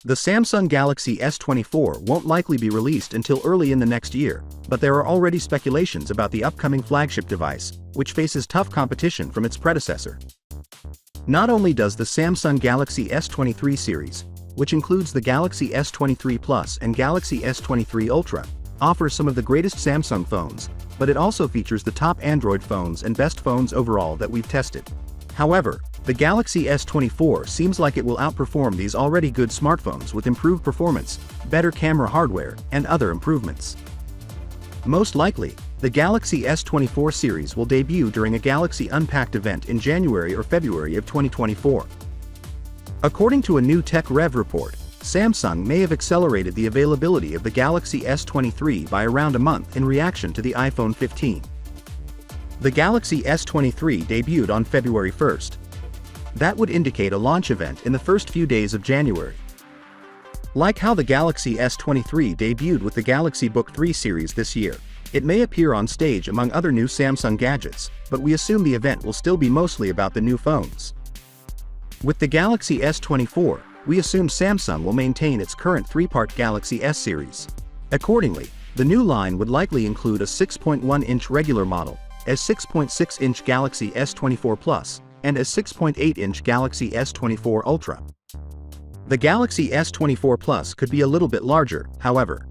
The Samsung Galaxy S24 won't likely be released until early in the next year, but there are already speculations about the upcoming flagship device, which faces tough competition from its predecessor. Not only does the Samsung Galaxy S23 series, which includes the Galaxy S23 Plus and Galaxy S23 Ultra, offer some of the greatest Samsung phones, but it also features the top Android phones and best phones overall that we've tested. However, the Galaxy S24 seems like it will outperform these already good smartphones with improved performance, better camera hardware, and other improvements. Most likely, the Galaxy S24 series will debut during a Galaxy Unpacked event in January or February of 2024. According to a new TechRev report, Samsung may have accelerated the availability of the Galaxy S23 by around a month in reaction to the iPhone 15. The Galaxy S23 debuted on February 1st. That would indicate a launch event in the first few days of January. Like how the Galaxy S23 debuted with the Galaxy Book 3 series this year, it may appear on stage among other new Samsung gadgets, but we assume the event will still be mostly about the new phones. With the Galaxy S24, we assume Samsung will maintain its current three-part Galaxy S series. Accordingly, the new line would likely include a 6.1-inch regular model, a 6.6-inch Galaxy S24 Plus, and a 6.8-inch Galaxy S24 Ultra. The Galaxy S24 Plus could be a little bit larger, however.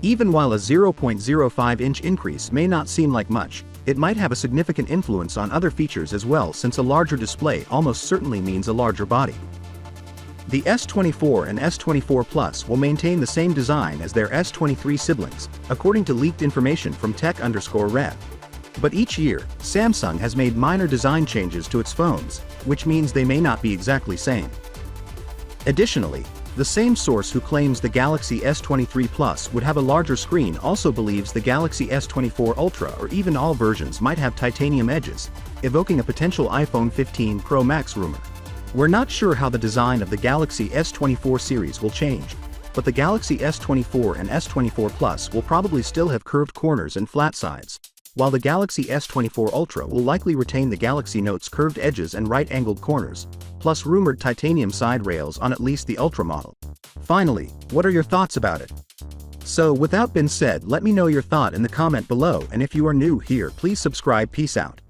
Even while a 0.05-inch increase may not seem like much, it might have a significant influence on other features as well, since a larger display almost certainly means a larger body. The S24 and S24 Plus will maintain the same design as their S23 siblings, according to leaked information from tech_rev. But each year, Samsung has made minor design changes to its phones, which means they may not be exactly same. Additionally, the same source who claims the Galaxy S23 Plus would have a larger screen also believes the Galaxy S24 Ultra or even all versions might have titanium edges, evoking a potential iPhone 15 Pro Max rumor. We're not sure how the design of the Galaxy S24 series will change, but the Galaxy S24 and S24 Plus will probably still have curved corners and flat sides, while the Galaxy S24 Ultra will likely retain the Galaxy Note's curved edges and right-angled corners, plus rumored titanium side rails on at least the Ultra model. Finally, what are your thoughts about it? So without being said, let me know your thought in the comment below, and if you are new here, please subscribe. Peace out.